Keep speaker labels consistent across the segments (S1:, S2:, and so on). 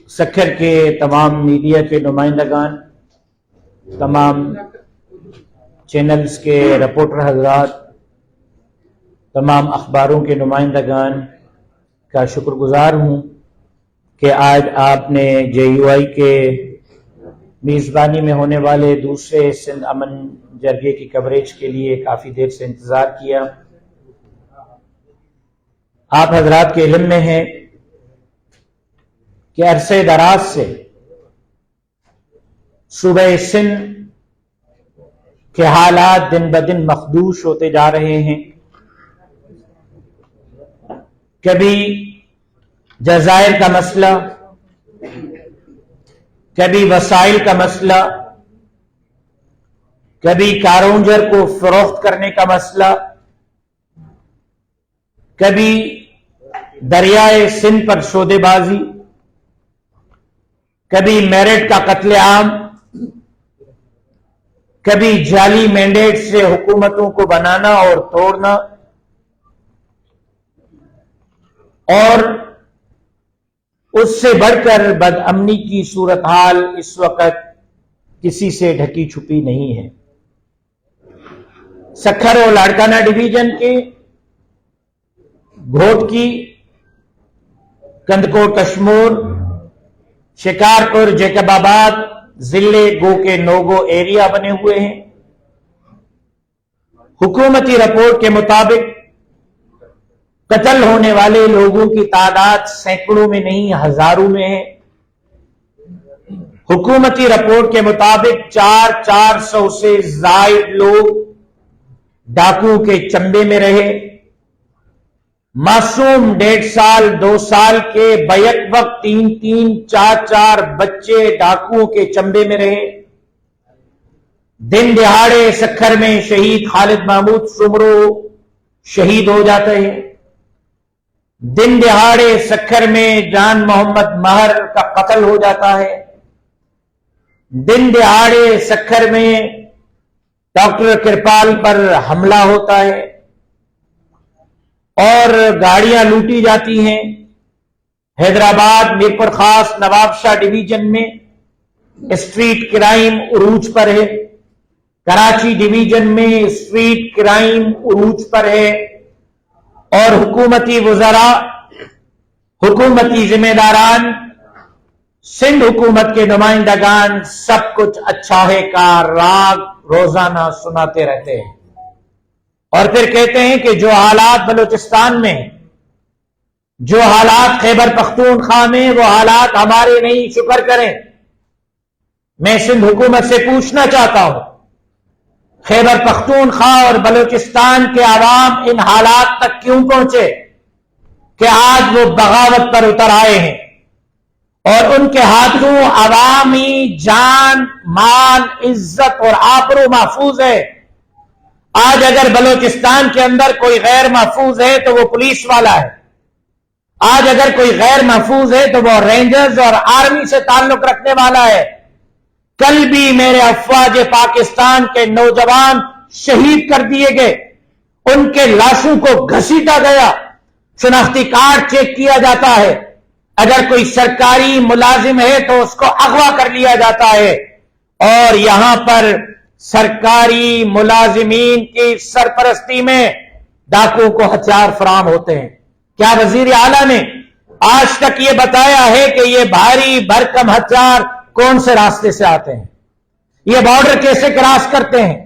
S1: سکھر کے تمام میڈیا کے نمائندگان، تمام چینلز کے رپورٹر حضرات، تمام اخباروں کے نمائندگان کا شکر گزار ہوں کہ آج آپ نے JUI کے میزبانی میں ہونے والے دوسرے سندھ امن جرگے کی کوریج کے لیے کافی دیر سے انتظار کیا۔ آپ حضرات کے علم میں ہے کہ عرصے دراز سے صوبہ سندھ کے حالات دن بدن مخدوش ہوتے جا رہے ہیں۔ کبھی جزائر کا مسئلہ، کبھی وسائل کا مسئلہ، کبھی کارونجر کو فروخت کرنے کا مسئلہ، کبھی دریائے سندھ پر سودے بازی، کبھی میرٹ کا قتل عام، کبھی جعلی مینڈیٹ سے حکومتوں کو بنانا اور توڑنا، اور اس سے بڑھ کر بدامنی کی صورتحال اس وقت کسی سے ڈھکی چھپی نہیں ہے۔ سکھر اور لاڑکانہ ڈویژن کے گھوٹکی، کندکوٹ کشمور، شکارپور، جیکب آباد ضلع گو کے نوگو ایریا بنے ہوئے ہیں۔ حکومتی رپورٹ کے مطابق قتل ہونے والے لوگوں کی تعداد سینکڑوں میں نہیں ہزاروں میں ہے۔ حکومتی رپورٹ کے مطابق 400 سے زائد لوگ ڈاکوؤں کے چمبے میں رہے۔ معصوم 1.5 سال 2 سال کے بیک وقت 3 4 بچے ڈاکوؤں کے چمبے میں رہے۔ دن دہاڑے سکھر میں شہید خالد محمود سمرو شہید ہو جاتے ہیں۔ دن دہاڑے سکھر میں جان محمد مہر کا قتل ہو جاتا ہے۔ دن دہاڑے سکھر میں ڈاکٹر کرپال پر حملہ ہوتا ہے اور گاڑیاں لوٹی جاتی ہیں۔ حیدرآباد میرپور خاص نواب شاہ ڈویژن میں اسٹریٹ کرائم عروج پر ہے۔ کراچی ڈویژن میں اسٹریٹ کرائم عروج پر ہے، اور حکومتی وزراء، حکومتی ذمہ داران، سندھ حکومت کے نمائندگان سب کچھ اچھا ہے کا راگ روزانہ سناتے رہتے ہیں، اور پھر کہتے ہیں کہ جو حالات بلوچستان میں، جو حالات خیبر پختونخوا میں، وہ حالات ہمارے نہیں، شکر کریں۔ میں سندھ حکومت سے پوچھنا چاہتا ہوں، خیبر پختونخوا اور بلوچستان کے عوام ان حالات تک کیوں پہنچے کہ آج وہ بغاوت پر اتر آئے ہیں، اور ان کے ہاتھوں عوامی جان، مال، عزت اور آبرو محفوظ ہے۔ آج اگر بلوچستان کے اندر کوئی غیر محفوظ ہے تو وہ پولیس والا ہے۔ آج اگر کوئی غیر محفوظ ہے تو وہ رینجرز اور آرمی سے تعلق رکھنے والا ہے۔ کل بھی میرے افواج پاکستان کے نوجوان شہید کر دیے گئے، ان کے لاشوں کو گھسیٹا گیا، شناختی کارڈ چیک کیا جاتا ہے، اگر کوئی سرکاری ملازم ہے تو اس کو اغوا کر لیا جاتا ہے، اور یہاں پر سرکاری ملازمین کی سرپرستی میں ڈاکوؤں کو ہتھیار فراہم ہوتے ہیں۔ کیا وزیر اعلیٰ نے آج تک یہ بتایا ہے کہ یہ بھاری بھرکم ہتھیار کون سے راستے سے آتے ہیں؟ یہ بارڈر کیسے کراس کرتے ہیں؟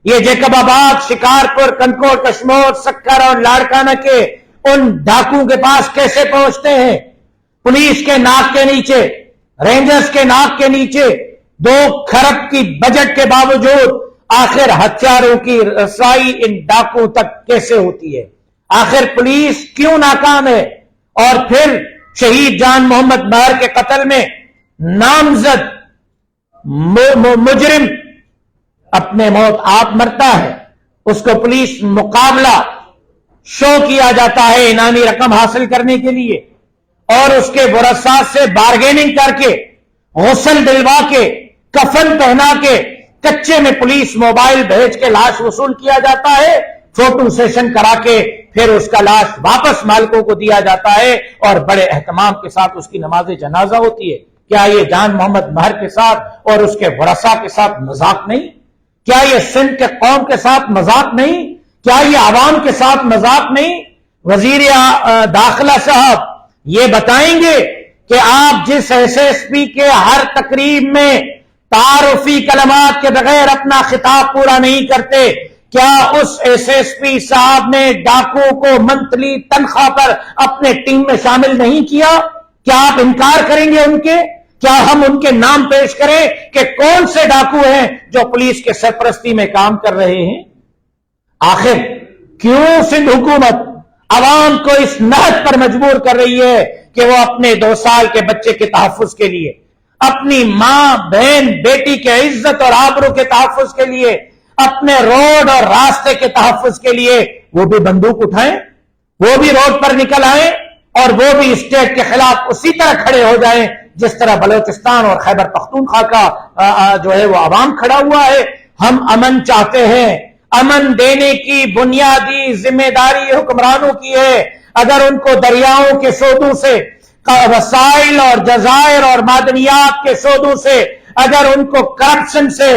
S1: یہ جیکب آباد، شکارپور، کندکوٹ کشمور، سکھر اور لاڑکانہ کے ان ڈاکوؤں کے پاس کیسے پہنچتے ہیں؟ پولیس کے ناک کے نیچے، رینجرز کے ناک کے نیچے 2 کھرب کی بجٹ کے باوجود آخر ہتھیاروں کی رسائی ان ڈاکوؤں تک کیسے ہوتی ہے؟ آخر پولیس کیوں ناکام ہے؟ اور پھر شہید جان محمد مہر کے قتل میں نامزد مجرم اپنے موت آپ مرتا ہے، اس کو پولیس مقابلہ شو کیا جاتا ہے انعامی رقم حاصل کرنے کے لیے، اور اس کے ورثاء سے بارگیننگ کر کے، غسل دلوا کے، کفن پہنا کے، کچے میں پولیس موبائل بھیج کے لاش وصول کیا جاتا ہے۔ فوٹو سیشن کرا کے پھر اس کا لاش واپس مالکوں کو دیا جاتا ہے اور بڑے اہتمام کے ساتھ اس کی نماز جنازہ ہوتی ہے۔ کیا یہ جان محمد مہر کے ساتھ اور اس کے ورثاء کے ساتھ مذاق نہیں؟ کیا یہ سندھ کے قوم کے ساتھ مذاق نہیں؟ کیا یہ عوام کے ساتھ مذاق نہیں؟ وزیر داخلہ صاحب یہ بتائیں گے کہ آپ جس ایس ایس پی کے ہر تقریب میں تعارفی کلمات کے بغیر اپنا خطاب پورا نہیں کرتے، کیا اس ایس ایس پی صاحب نے ڈاکو کو منتھلی تنخواہ پر اپنے ٹیم میں شامل نہیں کیا؟ کیا آپ انکار کریں گے ان کے؟ کیا ہم ان کے نام پیش کریں کہ کون سے ڈاکو ہیں جو پولیس کے سرپرستی میں کام کر رہے ہیں؟ آخر کیوں سندھ حکومت عوام کو اس نہج پر مجبور کر رہی ہے کہ وہ اپنے 2 سال کے بچے کے تحفظ کے لیے، اپنی ماں بہن بیٹی کے عزت اور آبرو کے تحفظ کے لیے، اپنے روڈ اور راستے کے تحفظ کے لیے وہ بھی بندوق اٹھائیں، وہ بھی روڈ پر نکل آئیں اور وہ بھی اسٹیٹ کے خلاف اسی طرح کھڑے ہو جائیں جس طرح بلوچستان اور خیبر پختونخوا کا جو ہے وہ عوام کھڑا ہوا ہے؟ ہم امن چاہتے ہیں، امن دینے کی بنیادی ذمہ داری حکمرانوں کی ہے۔ اگر ان کو دریاؤں کے سودوں سے، وسائل اور جزائر اور معدنیات کے سودوں سے، اگر ان کو کرپشن سے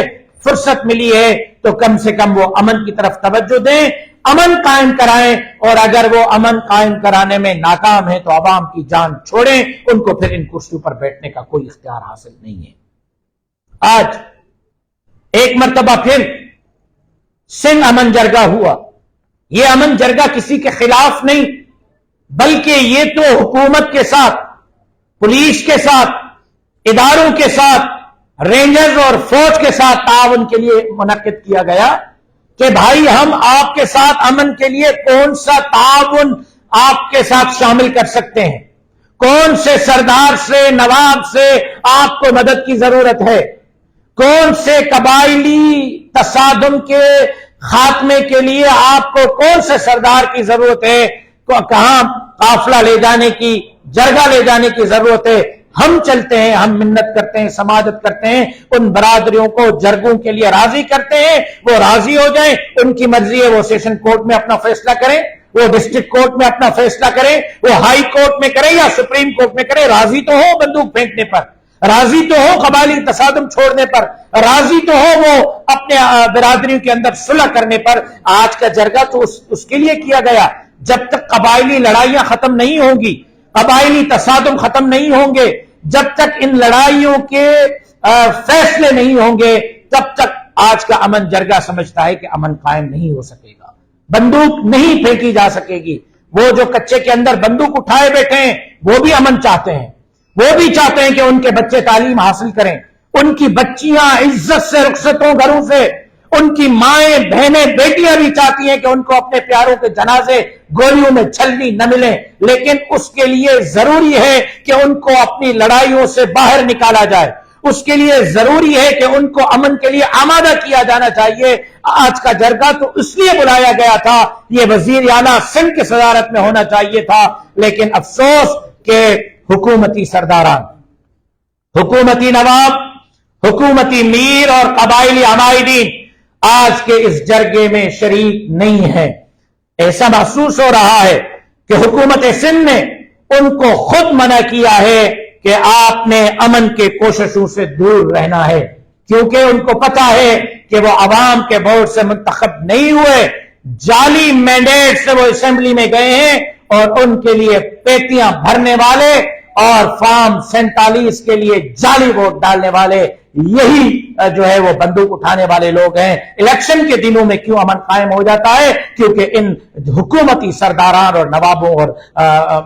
S1: فرصت ملی ہے تو کم سے کم وہ امن کی طرف توجہ دیں، امن قائم کرائیں، اور اگر وہ امن قائم کرانے میں ناکام ہے تو عوام کی جان چھوڑیں، ان کو پھر ان کرسیوں پر بیٹھنے کا کوئی اختیار حاصل نہیں ہے۔ آج ایک مرتبہ پھر سندھ امن جرگہ ہوا۔ یہ امن جرگہ کسی کے خلاف نہیں، بلکہ یہ تو حکومت کے ساتھ، پولیس کے ساتھ، اداروں کے ساتھ، رینجرز اور فوج کے ساتھ تعاون کے لیے منعقد کیا گیا کہ بھائی ہم آپ کے ساتھ امن کے لیے کون سا تعاون آپ کے ساتھ شامل کر سکتے ہیں، کون سے سردار سے، نواب سے آپ کو مدد کی ضرورت ہے، کون سے قبائلی تصادم کے خاتمے کے لیے آپ کو کون سے سردار کی ضرورت ہے، کہاں قافلہ لے جانے کی، جرگہ لے جانے کی ضرورت ہے۔ ہم چلتے ہیں، ہم منت کرتے ہیں، سماجت کرتے ہیں، ان برادریوں کو جرگوں کے لیے راضی کرتے ہیں، وہ راضی ہو جائیں، ان کی مرضی ہے وہ سیشن کورٹ میں اپنا فیصلہ کریں، وہ ڈسٹرکٹ کورٹ میں اپنا فیصلہ کریں، وہ ہائی کورٹ میں کریں یا سپریم کورٹ میں کریں، راضی تو ہو بندوق پھینکنے پر، راضی تو ہو قبائلی تصادم چھوڑنے پر، راضی تو ہو وہ اپنے برادریوں کے اندر صلح کرنے پر۔ آج کا جرگہ تو اس کے لیے کیا گیا، جب تک قبائلی لڑائیاں ختم نہیں ہوں گی، قبائلی تصادم ختم نہیں ہوں گے، جب تک ان لڑائیوں کے فیصلے نہیں ہوں گے، تب تک آج کا امن جرگہ سمجھتا ہے کہ امن قائم نہیں ہو سکے گا، بندوق نہیں پھینکی جا سکے گی۔ وہ جو کچے کے اندر بندوق اٹھائے بیٹھے ہیں وہ بھی امن چاہتے ہیں، وہ بھی چاہتے ہیں کہ ان کے بچے تعلیم حاصل کریں، ان کی بچیاں عزت سے رخصت ہوں گھروں سے، ان کی مائیں بہنیں بیٹیاں بھی چاہتی ہیں کہ ان کو اپنے پیاروں کے جنازے گولیوں میں چھلنی نہ ملیں، لیکن اس کے لیے ضروری ہے کہ ان کو اپنی لڑائیوں سے باہر نکالا جائے، اس کے لیے ضروری ہے کہ ان کو امن کے لیے آمادہ کیا جانا چاہیے۔ آج کا جرگہ تو اس لیے بلایا گیا تھا، یہ وزیر اعلیٰ سندھ کی صدارت میں ہونا چاہیے تھا، لیکن افسوس کہ حکومتی سرداران، حکومتی نواب، حکومتی میر اور قبائلی عمائدین آج کے اس جرگے میں شریک نہیں ہے۔ ایسا محسوس ہو رہا ہے کہ حکومت سندھ نے ان کو خود منع کیا ہے کہ آپ نے امن کے کوششوں سے دور رہنا ہے، کیونکہ ان کو پتا ہے کہ وہ عوام کے ووٹ سے منتخب نہیں ہوئے، جعلی مینڈیٹ سے وہ اسمبلی میں گئے ہیں، اور ان کے لیے پیٹیاں بھرنے والے اور فارم 47 کے لیے جعلی ووٹ ڈالنے والے یہی جو ہے وہ بندوق اٹھانے والے لوگ ہیں۔ الیکشن کے دنوں میں کیوں امن قائم ہو جاتا ہے؟ کیونکہ ان حکومتی سرداران اور نوابوں اور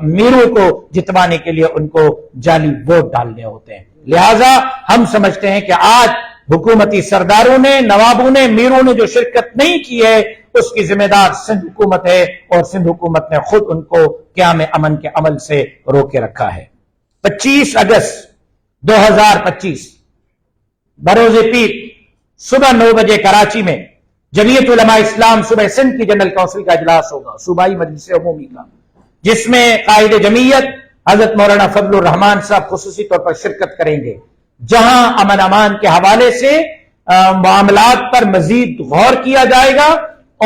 S1: میروں کو جتوانے کے لیے ان کو جعلی ووٹ ڈالنے ہوتے ہیں۔ لہٰذا ہم سمجھتے ہیں کہ آج حکومتی سرداروں نے، نوابوں نے، میروں نے جو شرکت نہیں کی ہے اس کی ذمہ دار سندھ حکومت ہے، اور سندھ حکومت نے خود ان کو قیام امن کے عمل سے روکے رکھا ہے۔ 25 اگست 2025 بروز پیر صبح 9 بجے کراچی میں جمعیت علماء اسلام صوبہ سندھ کی جنرل کونسل کا اجلاس ہوگا، صوبائی مجلس عمومی کا، جس میں قائد جمعیت حضرت مولانا فضل الرحمان صاحب خصوصی طور پر شرکت کریں گے، جہاں امن امان کے حوالے سے معاملات پر مزید غور کیا جائے گا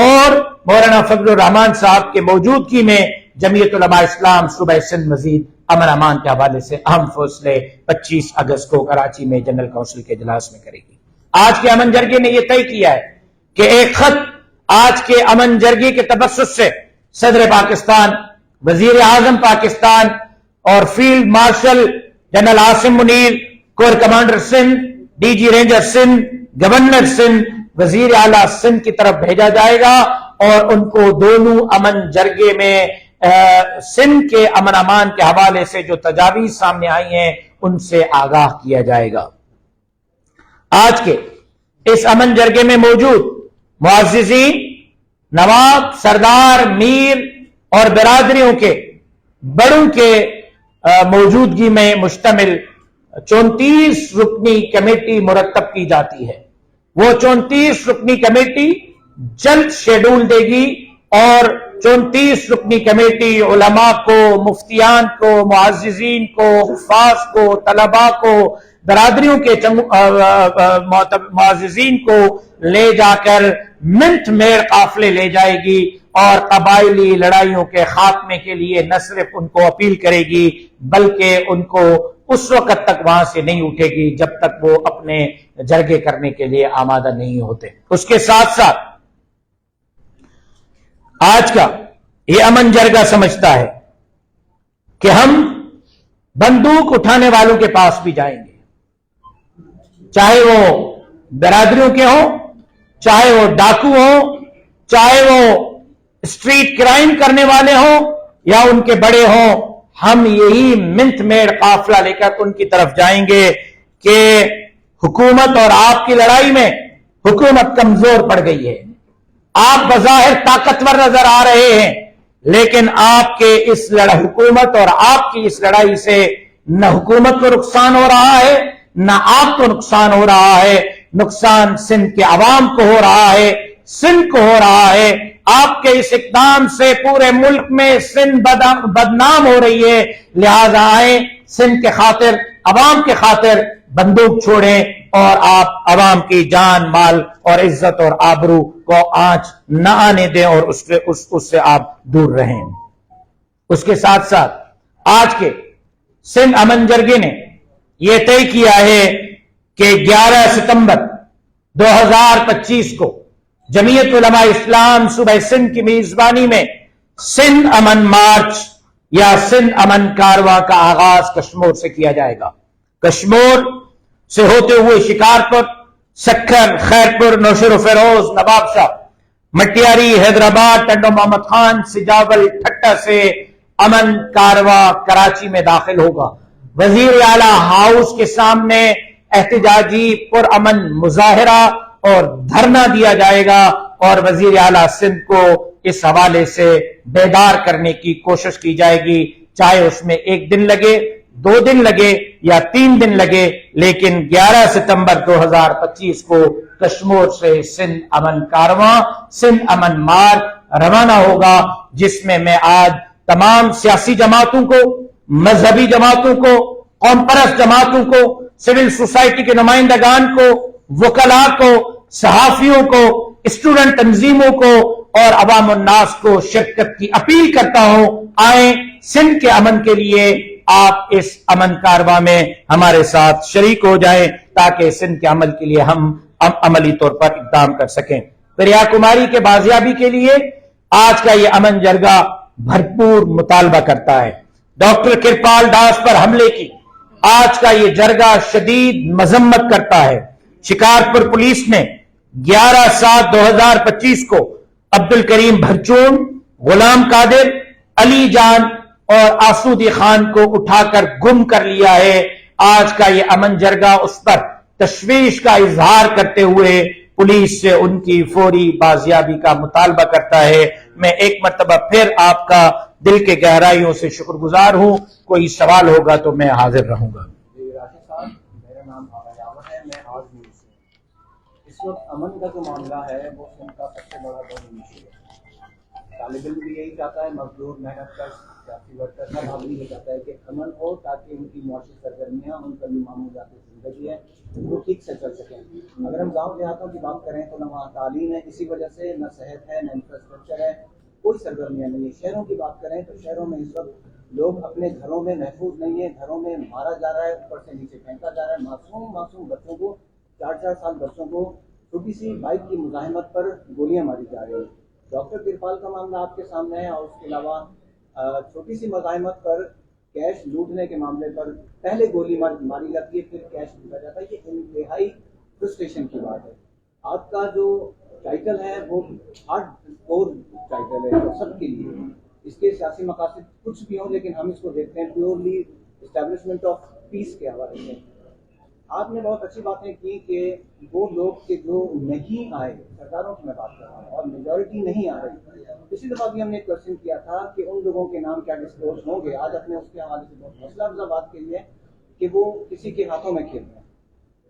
S1: اور مولانا فضل الرحمان صاحب کے موجودگی میں جمعیت علماء اسلام صوبہ سندھ مزید امن امان کے حوالے سے اہم فیصلے 25 اگست کو کراچی میں جنرل کونسل کے اجلاس میں کرے گی۔ آج کے امن جرگے نے یہ طے کیا ہے کہ ایک خط آج کے امن جرگے کے تبسط سے صدر پاکستان، وزیر اعظم پاکستان اور field marshal general Asim Munir, corps commander Sindh, D G ranger Sindh, governor Sindh, وزیر اعلیٰ سندھ کی طرف بھیجا جائے گا اور ان کو دونوں امن جرگے میں سندھ کے امن امان کے حوالے سے جو تجاویز سامنے آئی ہیں ان سے آگاہ کیا جائے گا۔ آج کے اس امن جرگے میں موجود معززین، نواب، سردار، میر اور برادریوں کے بڑوں کے موجودگی میں مشتمل 34 رکنی کمیٹی مرتب کی جاتی ہے۔ وہ 34 رکنی کمیٹی جلد شیڈول دے گی اور 34 رکنی کمیٹی علماء کو، مفتیان کو، معززین کو، حفاظ کو، طلباء کو، برادریوں کے معززین کو لے جا کر منٹ میڑ قافلے لے جائے گی اور قبائلی لڑائیوں کے خاتمے کے لیے نہ صرف ان کو اپیل کرے گی بلکہ ان کو اس وقت تک وہاں سے نہیں اٹھے گی جب تک وہ اپنے جرگے کرنے کے لیے آمادہ نہیں ہوتے۔ اس کے ساتھ ساتھ آج کا یہ امن جرگہ سمجھتا ہے کہ ہم بندوق اٹھانے والوں کے پاس بھی جائیں گے، چاہے وہ برادریوں کے ہوں، چاہے وہ ڈاکو ہوں، چاہے وہ اسٹریٹ کرائم کرنے والے ہوں یا ان کے بڑے ہوں، ہم یہی منٹ میڑ قافلہ لے کر ان کی طرف جائیں گے کہ حکومت اور آپ کی لڑائی میں حکومت کمزور پڑ گئی ہے، آپ بظاہر طاقتور نظر آ رہے ہیں لیکن آپ کے اس حکومت اور آپ کی اس لڑائی سے نہ حکومت کو نقصان ہو رہا ہے نہ آپ کو نقصان ہو رہا ہے، نقصان سندھ کے عوام کو ہو رہا ہے، سندھ کو ہو رہا ہے۔ آپ کے اس اقدام سے پورے ملک میں سندھ بدنام ہو رہی ہے، لہذا آئیں سندھ کے خاطر، عوام کے خاطر بندوق چھوڑیں اور آپ عوام کی جان، مال اور عزت اور آبرو کو آنچ نہ آنے دیں اور اس سے آپ دور رہیں۔ اس کے ساتھ ساتھ آج کے سندھ امن جرگے نے یہ طے کیا ہے کہ 11 ستمبر 2025 کو جمعیت علماء اسلام صوبہ سندھ کی میزبانی میں سندھ امن مارچ یا سندھ امن کارواں کا آغاز کشمور سے کیا جائے گا۔ کشمور سے ہوتے ہوئے شکارپور، سکھر، خیرپور، نوشہر و فیروز، نواب شاہ، مٹیاری، حیدرآباد، ٹنڈو محمد خان، سجاول، ٹھٹا سے امن کارواں کراچی میں داخل ہوگا۔ وزیر اعلیٰ ہاؤس کے سامنے احتجاجی پرامن مظاہرہ اور دھرنا دیا جائے گا اور وزیر اعلیٰ سندھ کو اس حوالے سے بیدار کرنے کی کوشش کی جائے گی، چاہے اس میں 1 دن لگے، 2 دن لگے یا 3 دن لگے، لیکن 11 ستمبر 2025 کو کشمور سے سندھ امن کارواں، سندھ امن مارچ روانہ ہوگا، جس میں آج تمام سیاسی جماعتوں کو، مذہبی جماعتوں کو، قوم پرست جماعتوں کو، سول سوسائٹی کے نمائندگان کو، وکلاء کو، صحافیوں کو، اسٹوڈنٹ تنظیموں کو اور عوام الناس کو شرکت کی اپیل کرتا ہوں۔ آئیں سندھ کے امن کے لیے آپ اس امن کارواں میں ہمارے ساتھ شریک ہو جائیں تاکہ سندھ کے عمل کے لیے ہم عملی طور پر اقدام کر سکیں۔ دریا کماری کے بازیابی کے لیے آج کا یہ امن جرگہ بھرپور مطالبہ کرتا ہے۔ ڈاکٹر کرپال داس پر حملے کی آج کا یہ جرگہ شدید مذمت کرتا ہے۔ شکارپور پولیس نے 11/7/2025 کو عبد الکریم بھرچون، غلام قادر، علی جان اور آسودی خان کو اٹھا کر گم کر لیا ہے۔ آج کا یہ امن جرگہ اس پر تشویش کا اظہار کرتے ہوئے پولیس سے ان کی فوری بازیابی کا مطالبہ کرتا ہے۔ میں ایک مرتبہ پھر آپ کا دل کے گہرائیوں سے شکر گزار ہوں۔ کوئی سوال ہوگا تو میں حاضر رہوں گا۔
S2: راشد صاحب، میرا نام آغا ہے، میں آج نیوز سے۔ اس وقت امن کا جو معاملہ ہے وہ سندھ کا سب سے بڑا بڑا ایشو ہے۔ طالب علم بھی یہی چاہتا ہے، مزدور، محنت کش سیاسی ورکر سب آدمی یہ چاہتا ہے کہ امن ہو تاکہ ان کی معاشی سرگرمیاں ان کا جو معمولاتی زندگی ہے وہ ٹھیک سے چل سکیں. اگر ہم گاؤں دیہاتوں کی بات کریں تو نہ وہاں تعلیم ہے اسی وجہ سے، نہ صحت ہے، نہ انفراسٹرکچر ہے، کوئی سرگرمیاں نہیں ہے. شہروں کی بات کریں تو شہروں میں اس وقت لوگ اپنے گھروں میں محفوظ نہیں ہیں، گھروں میں مارا جا رہا ہے، اوپر سے نیچے پھینکا جا رہا ہے. معصوم بچوں کو، 4 سال بچوں کو چھوٹی سی بائک کی مزاحمت پر گولیاں ماری جا رہی ہیں. ڈاکٹر کرپال کا معاملہ آپ کے سامنے ہے، اور اس کے علاوہ چھوٹی سی مزاحمت پر کیش لوٹنے کے معاملے پر پہلے گولی ماری جاتی ہے، پھر کیش لوٹا جاتا ہے. یہ انتہائی فرسٹریشن کی بات ہے. آپ کا جو ٹائٹل ہے وہ ہارڈ کور ٹائٹل ہے سب کے لیے. اس کے سیاسی مقاصد کچھ بھی ہوں، لیکن ہم اس کو دیکھتے ہیں پیورلی اسٹیبلشمنٹ آف پیس کے حوالے سے. آپ نے بہت اچھی باتیں کی کہ وہ لوگ کہ جو نہیں آئے، سرکاروں کی میں بات کر رہا ہوں، اور میجورٹی نہیں آ رہی. پچھلی دفعہ بھی ہم نے ایک کوشچن کیا تھا کہ ان لوگوں کے نام کیا ڈسکلوز ہوں گے. آج اپنے اس کے حوالے سے بہت حوصلہ افزا بات کہی ہے کہ وہ کسی کے ہاتھوں میں کھیل رہے ہیں.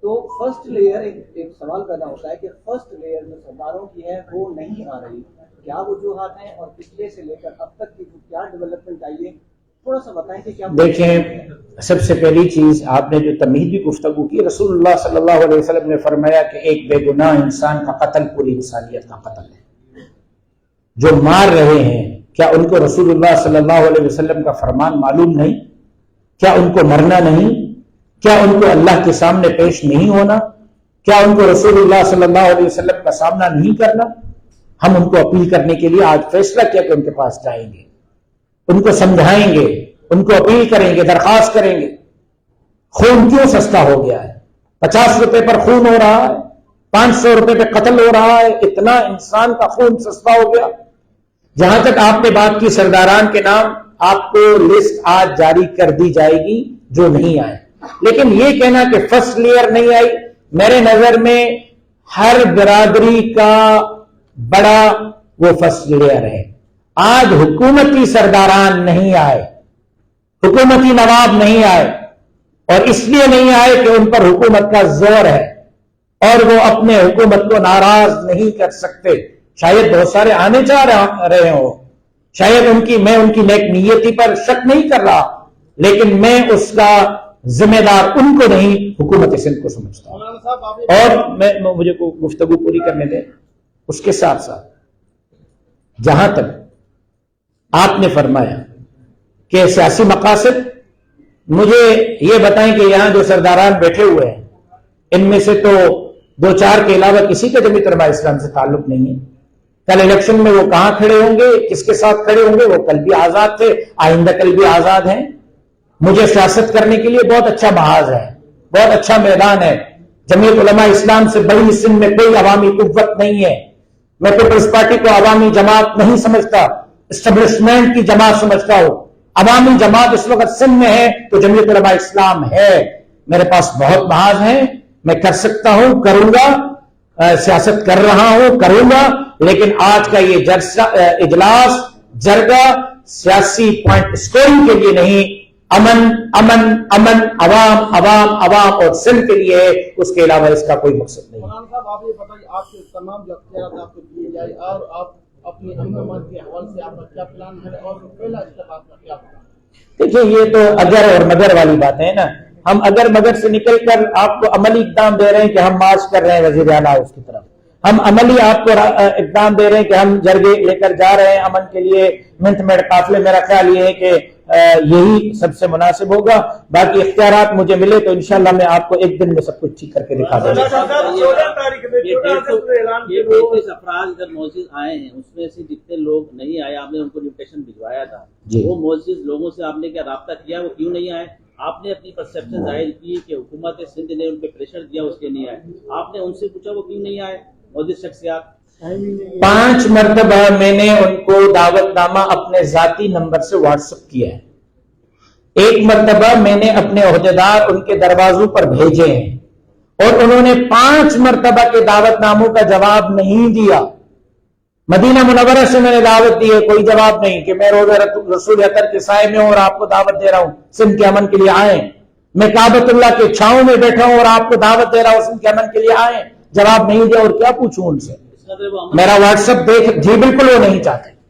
S2: تو فرسٹ لیئر ایک سوال پیدا ہوتا ہے کہ فرسٹ لیئر جو سرکاروں کی ہے وہ نہیں آ رہی. کیا وجوہات ہیں، اور پچھلے سے لے کر اب تک کی کیا ڈیولپمنٹ آئی ہے، تھوڑا سا بتائیں کہ کیا.
S1: دیکھیں، سب سے پہلی چیز آپ نے جو تمہیدی گفتگو کی، رسول اللہ صلی اللہ علیہ وسلم نے فرمایا کہ ایک بے گناہ انسان کا قتل پوری انسانیت کا قتل ہے. جو مار رہے ہیں، کیا ان کو رسول اللہ صلی اللہ علیہ وسلم کا فرمان معلوم نہیں؟ کیا ان کو مرنا نہیں؟ کیا ان کو اللہ کے سامنے پیش نہیں ہونا؟ کیا ان کو رسول اللہ صلی اللہ علیہ وسلم کا سامنا نہیں کرنا؟ ہم ان کو اپیل کرنے کے لیے آج فیصلہ کیا کہ ان کے پاس جائیں گے، ان کو سمجھائیں گے، ان کو اپیل کریں گے، درخواست کریں گے. خون کیوں سستا ہو گیا ہے؟ 50 روپے پر خون ہو رہا ہے، 500 روپے پہ قتل ہو رہا ہے. اتنا انسان کا خون سستا ہو گیا. جہاں تک آپ نے بات کی سرداران کے نام، آپ کو لسٹ آج جاری کر دی جائے گی جو نہیں آئے. لیکن یہ کہنا کہ فرسٹ لیئر نہیں آئی، میرے نظر میں ہر برادری کا بڑا وہ فرسٹ لیئر ہے. آج حکومتی سرداران نہیں آئے، حکومتی نواب نہیں آئے، اور اس لیے نہیں آئے کہ ان پر حکومت کا زور ہے اور وہ اپنے حکومت کو ناراض نہیں کر سکتے. شاید بہت سارے آنے جا رہے ہوں، شاید میں ان کی نیک نیتی پر شک نہیں کر رہا، لیکن میں اس کا ذمہ دار ان کو نہیں، حکومت سندھ کو سمجھتا ہوں. اور مجھے گفتگو پوری کرنے دیں. اس کے ساتھ ساتھ جہاں تک آپ نے فرمایا کہ سیاسی مقاصد، مجھے یہ بتائیں کہ یہاں جو سرداران بیٹھے ہوئے ہیں ان میں سے تو 2-4 کے علاوہ کسی کے جمعیت علماء اسلام سے تعلق نہیں ہے. کل الیکشن میں وہ کہاں کھڑے ہوں گے، کس کے ساتھ کھڑے ہوں گے؟ وہ کل بھی آزاد تھے، آئندہ کل بھی آزاد ہیں. مجھے سیاست کرنے کے لیے بہت اچھا محاذ ہے، بہت اچھا میدان ہے. جمعیت علماء اسلام سے بڑی سندھ میں کوئی عوامی قوت نہیں ہے. میں پیپلز پارٹی کو عوامی جماعت نہیں سمجھتا، اسٹیبلشمنٹ کی جماعت سمجھتا ہوں. عوامی جماعت اس وقت سندھ میں ہے تو جمعیت علماء اسلام ہے. میرے پاس بہت محاذ ہیں، میں کر سکتا ہوں، کروں گا، سیاست کر رہا ہوں، کروں گا. لیکن آج کا یہ اجلاس جرگہ سیاسی پوائنٹ اسکورنگ کے لیے نہیں، امن امن امن، عوام عوام عوام اور سندھ کے لیے ہے. اس کے علاوہ اس کا کوئی مقصد نہیں.
S3: مولانا صاحب، آپ یہ بتائیے، آپ کے تمام جو اختیارات آپ کو دیے جائے، اور آپ اپنی امن کے حوالے سے آپ کا کیا پلان ہے، اور پہلا اسٹیپ آپ کا کیا پلان ہے؟
S1: دیکھیے، یہ تو اگر اور مگر والی باتیں ہیں نا. ہم اگر مگر سے نکل کر آپ کو عملی اقدام دے رہے ہیں کہ ہم مارچ کر رہے ہیں وزیر اعلیٰ اس کی طرف. ہم عملی آپ کو اقدام دے رہے ہیں کہ ہم جرگے لے کر جا رہے ہیں امن کے لیے، منٹ میڈ قافلے. میرا خیال یہ ہے کہ یہی سب سے مناسب ہوگا. باقی اختیارات مجھے ملے تو انشاءاللہ میں آپ کو ایک دن میں سب کچھ ٹھیک کر کے دکھا دوں گا.
S4: یہ 35 افراد ادھر موجود آئے ہیں، اس میں سے جتنے لوگ نہیں آئے آپ نے ان کو انویٹیشن بھجوایا تھا. وہ موجود لوگوں سے آپ نے کیا رابطہ کیا، وہ کیوں نہیں آئے؟ آپ نے اپنی پرسپشن ظاہر کی کہ حکومت سندھ نے ان پہ پریشر دیا، اس کے نہیں آئے. آپ نے ان سے پوچھا وہ کیوں نہیں آئے موجود شخصیات؟
S1: 5 مرتبہ میں نے ان کو دعوت نامہ اپنے ذاتی نمبر سے واٹس ایپ کیا ہے. 1 مرتبہ میں نے اپنے عہدیدار ان کے دروازوں پر بھیجے ہیں، اور انہوں نے 5 مرتبہ کے دعوت ناموں کا جواب نہیں دیا. مدینہ منورہ سے میں نے دعوت دی ہے، کوئی جواب نہیں کہ میں روزہ رسول اطہر کے سائے میں ہوں اور آپ کو دعوت دے رہا ہوں سندھ کے امن کے لیے آئیں. میں کعبۃ اللہ کے چھاؤں میں بیٹھا ہوں اور آپ کو دعوت دے رہا ہوں سندھ کے امن کے لیے آئیں. جواب نہیں دیا، اور کیا پوچھوں ان سے؟ میرا واٹس ایپ دیکھ. جی بالکل وہ نہیں چاہتے.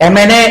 S1: MNA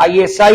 S1: ISI